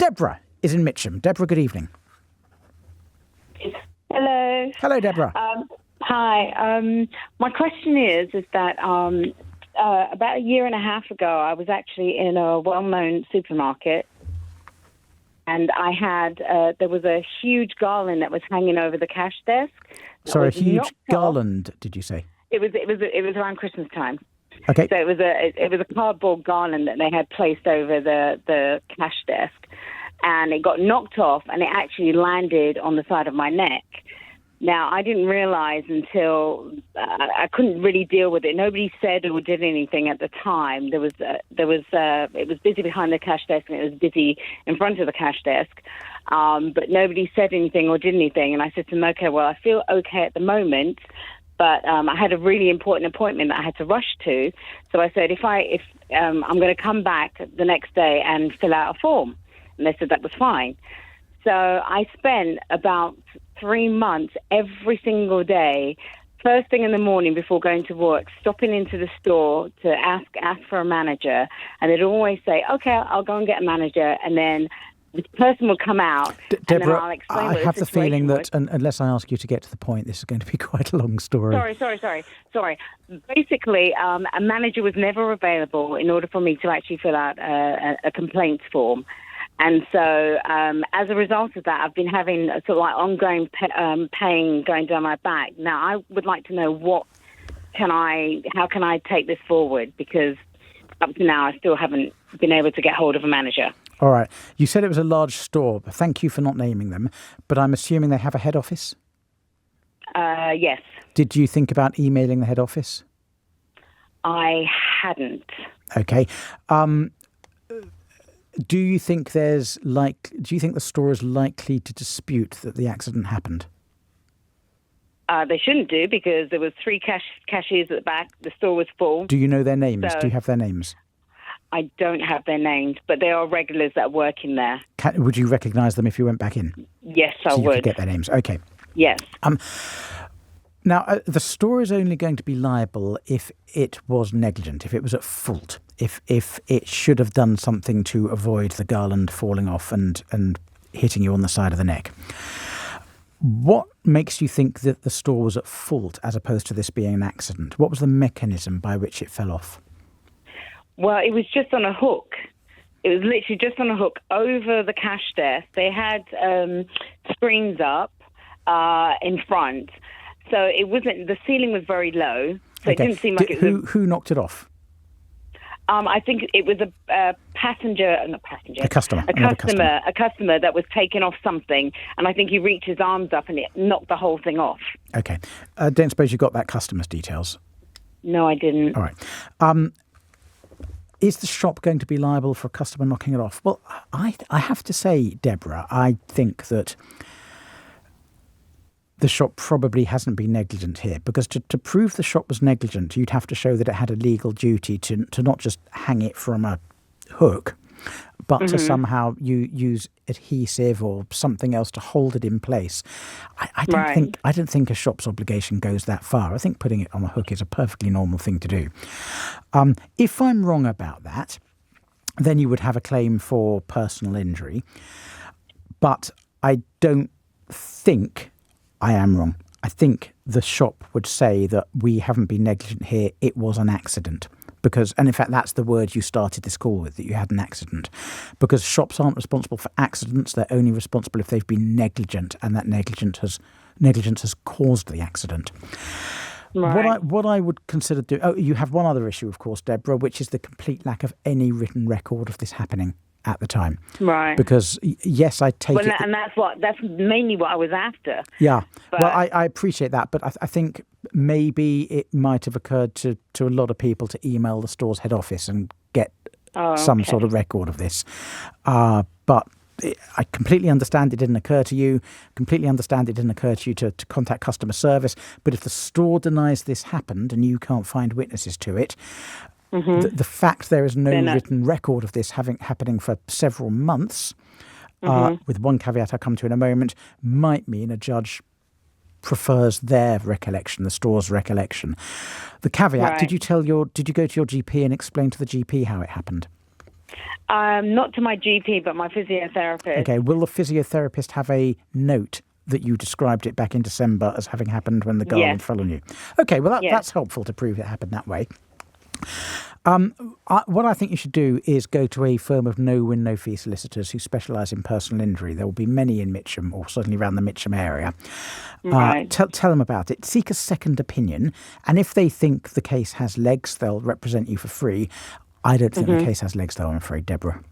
Deborah is in Mitcham. Deborah, good evening. Hello. Hello, Deborah. Hi. My question is that about a year and a half ago, I was actually in a well-known supermarket, and I had there was a huge garland that was hanging over the cash desk. Sorry, a huge garland, did you say? It was around Christmas time. Okay. So it was a cardboard garland that they had placed over the cash desk, and it got knocked off, and it actually landed on the side of my neck. Now, I didn't realize until I couldn't really deal with it. Nobody said or did anything at the time. It was busy behind the cash desk, and it was busy in front of the cash desk. But nobody said anything or did anything. And I said to them, okay, well, I feel okay at the moment, but I had a really important appointment that I had to rush to. So I said, if I'm going to come back the next day and fill out a form. And they said that was fine. So I spent about 3 months every single day, first thing in the morning before going to work, stopping into the store to ask for a manager. And they'd always say, okay, I'll go and get a manager. And then the person would come out. Deborah, and then I'll explain I have the feeling that, unless I ask you to get to the point, this is going to be quite a long story. Sorry. Basically, a manager was never available in order for me to actually fill out a complaints form. And so as a result of that, I've been having a sort of like ongoing pain going down my back. Now, I would like to know how can I take this forward? Because up to now, I still haven't been able to get hold of a manager. All right. You said it was a large store. Thank you for not naming them. But I'm assuming they have a head office? Yes. Did you think about emailing the head office? I hadn't. Okay. Do you think the store is likely to dispute that the accident happened? They shouldn't do, because there was 3 cashiers at the back. The store was full. Do you know their names? So, do you have their names? I don't have their names, but they are regulars that work in there. Would you recognise them if you went back in? Yes, I would. You could would get their names. Okay. Yes. Now, the store is only going to be liable if it was negligent, if it was at fault, if it should have done something to avoid the garland falling off and hitting you on the side of the neck. What makes you think that the store was at fault as opposed to this being an accident? What was the mechanism by which it fell off? Well, it was just on a hook. It was literally just on a hook over the cash desk. They had screens up in front. So it wasn't. The ceiling was very low, so it didn't seem like it was. Who knocked it off? I think it was a customer that was taking off something, and I think he reached his arms up and it knocked the whole thing off. Okay, don't suppose you got that customer's details? No, I didn't. All right. Is the shop going to be liable for a customer knocking it off? Well, I have to say, Deborah, I think that the shop probably hasn't been negligent here, because to prove the shop was negligent, you'd have to show that it had a legal duty to not just hang it from a hook, but to somehow use adhesive or something else to hold it in place. I don't think a shop's obligation goes that far. I think putting it on a hook is a perfectly normal thing to do. If I'm wrong about that, then you would have a claim for personal injury. But I don't think I am wrong. I think the shop would say that we haven't been negligent here. It was an accident. And in fact, that's the word you started this call with, that you had an accident. Because shops aren't responsible for accidents. They're only responsible if they've been negligent, and that negligence has caused the accident. Right. What I would consider doing... Oh, you have one other issue, of course, Deborah, which is the complete lack of any written record of this happening at the time. Right. Because, yes, I take it... And that's mainly what I was after. Yeah. But, well, I appreciate that, but I think maybe it might have occurred to a lot of people to email the store's head office and get some sort of record of this. But I completely understand it didn't occur to you, completely understand it didn't occur to you to contact customer service. But if the store denies this happened and you can't find witnesses to it, the fact there is no written record of this happening for several months, with one caveat I'll come to in a moment, might mean a judge prefers their recollection, the store's recollection. The caveat, did you go to your GP and explain to the GP how it happened? Not to my GP, but my physiotherapist. Okay, will the physiotherapist have a note that you described it back in December as having happened when the garland fell on you? Okay, well, that's helpful to prove it happened that way. What I think you should do is go to a firm of no-win, no-fee solicitors who specialise in personal injury. There will be many in Mitcham, or certainly around the Mitcham area. Right. Tell them about it. Seek a second opinion. And if they think the case has legs, they'll represent you for free. I don't think the case has legs, though, I'm afraid, Deborah.